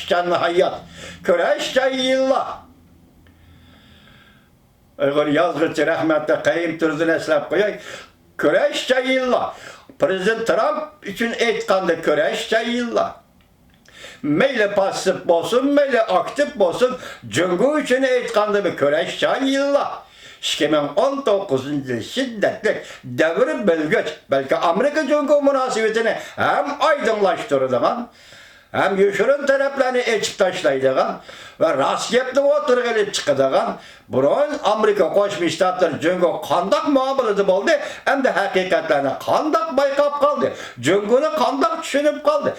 Canlı hayat. Köreşçe yılla. Eğer yazgıcı rahmetli Kayım Türzün eslep koyay. Köreşçe yılla. Prezident Trump için etkandı köreşçe yılla. Meyle pasif olsun, meyle aktif olsun. Cüngü için etkandı bir köreşçe yılla. 2019 yıl şiddetli devir belgeç. Belki Amerika Cüngü münasebetini hem aydınlaştırdıgan, hem yuşurun taraflarını açıp taşlaydıgan ve rastgele oturgılıp çıkıdıgan burun Amerika Koşmuş Ştatlar Cüngü kandak muamelesi oldu hem de hakikatlerini kandak baykap kaldı. Cüngü'nü kandak düşünüp kaldı.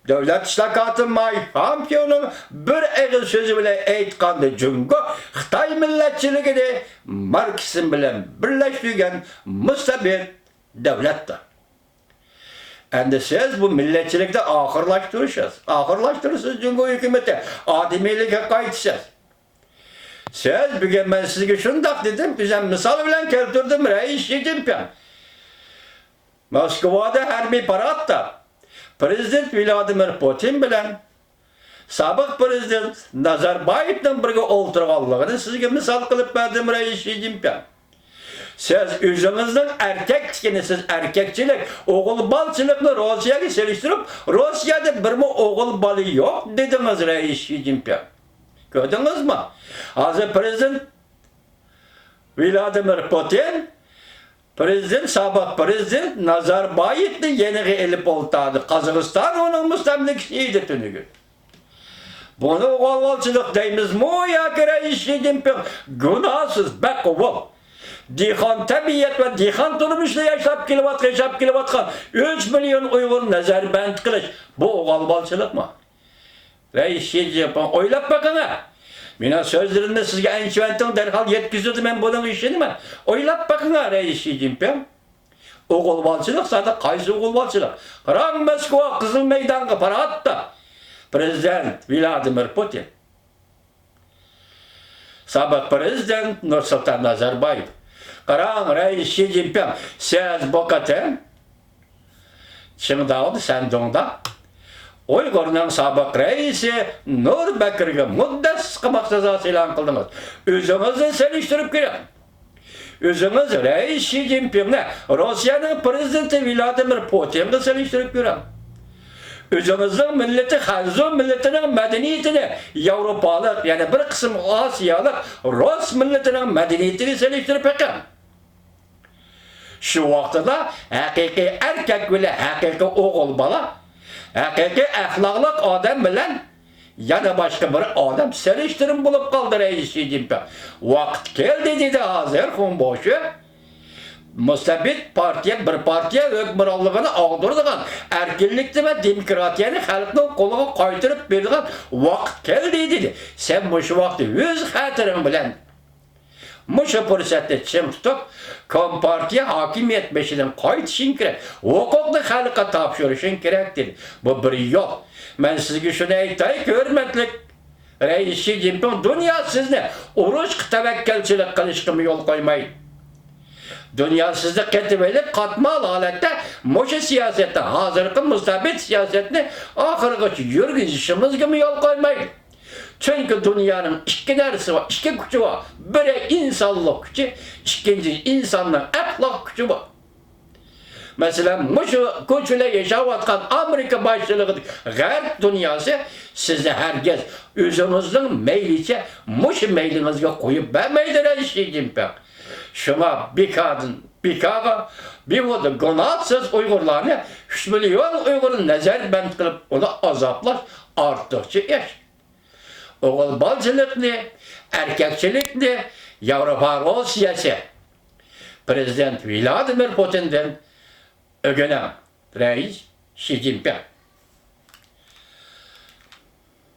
Devlet işlakatı Hamkiyon'un bir eğil sözü bile eytkandı Cüngü, Xitay milletçiliğini Marksizm bilen birleştirigen müstabit devlettir. Endi siz bu milletçilikte ahırlaştırırsınız Cüngü hükümeti, ademiyliğe kayıtsınız. Siz bugün ben sizge şundak dedim, bize misal bilen keltirdim Reis Xi Jinping. Moskova'da harbiy paradda Prezident Vladimir Putin bilen sabık prezident Nazarbayev'den birge olturganlığını sizge misal kılıp verdim Reis Xi Jinping. Siz özünüzün erkekçiliğini, siz erkekçilik, oğul balçılıkla Rusya'yı seliştirip Rusya'da bir mi oğul balı yok dediniz Reis Xi Jinping. Gördünüz mü? Hazır Prezident Vladimir Putin sabık prezident Nazarbayev'ni yeniği elip oltadı. Kazakistan onun müstemlikçiydi tünügü. Bunu oğulbalçılık deyimiz mi ya ki Reis Xi Jinping? Günahsız bek oğul. Dihan tabiiyet ve dihan turmuşla yaşap kilovatkan 3 milyon Uygur nazarband kılıç. Bu oğulbalçılık mı? Reis Xi Jinping oylap bakın ha. Mina sözlerinde sizge ençiventin derhal yetkizirdi ben bunun işini mi? Oylap bakın ha Reis Xi Jinping. Oğulbalçılık zaten kaysı oğulbalçılık. Karan Moskova Kızıl Meydan'a para attı. Prezident Vladimir Putin. Sabık Prezident Nursultan Nazarbayev. Karan Reis Xi Jinping. Siz bu katın. Şimdi oldu sen donda. Uygur'un sabık reisi Nurbekir'e muddet sıkımak cezası ilan kıldınız. Özünüzü seliştirip girin. Özünüz Reis Xi Jinping'le Rusya'nın prezidenti Vladimir Putin'le seliştirip girin. Özünüzün milleti Hanzu milletinin medeniyetini Avrupalık yani bir kısım Asyalık Rus milletinin medeniyetini seliştirip girin. Şu vaxtıda hakiki erkek ile hakiki oğul bala hakiki ahlaklık adam bilen yana başka bir adam seliştirim bulup kaldı Reis Xi Jinping. Vakit geldi dedi hazır Hunboşu. Müstabit partiye bir partiye hükümranlığını ağdırdıgan erkinlikti ve demokratiyanı halkın koluna kaytırıp verdiğin vakit geldi dedi. Sen bu şu vakti yüz hatırın bilen Muşa fırsatı çim tutup Kompartiya hakimiyet beşinin kayıtışın gerek. Hukuklu halka tapşırışın gerektir. Bu bir yol. Ben sizge şunu aytayım ki hürmetlik Reis Xi Jinping dünya sizni uruş tevekkelçilik kılışkımı yol koymayın. Dünya sizni ketibelip katmal halette Muşa siyaseti, hazırkı müstabit siyasetini ahırgıç yürgüzüşümüz gibi yol koymayın. Çünkü dünyanın iki neresi var, iki gücü var. Biri insanlık gücü, ikinci insanların ahlak gücü var. Mesela şu gücüyle yaşavatkan Amerika başçılığı, garip dünyası size herkes özünüzün meylice, şu meylinizge koyup vermeydi Reis Xi Jinping. Şuna bir kadın, bir kağa, bir vodu günahsız Uygurlarını 3 milyon Uygur'un nazarband kılıp onu azaplar arttıkça yaş. Oğulbalcılıklı, erkekçilikli, Avrupa Rusyası Prezident Vladimir Putin'den ögenen Reis Xi Jinping.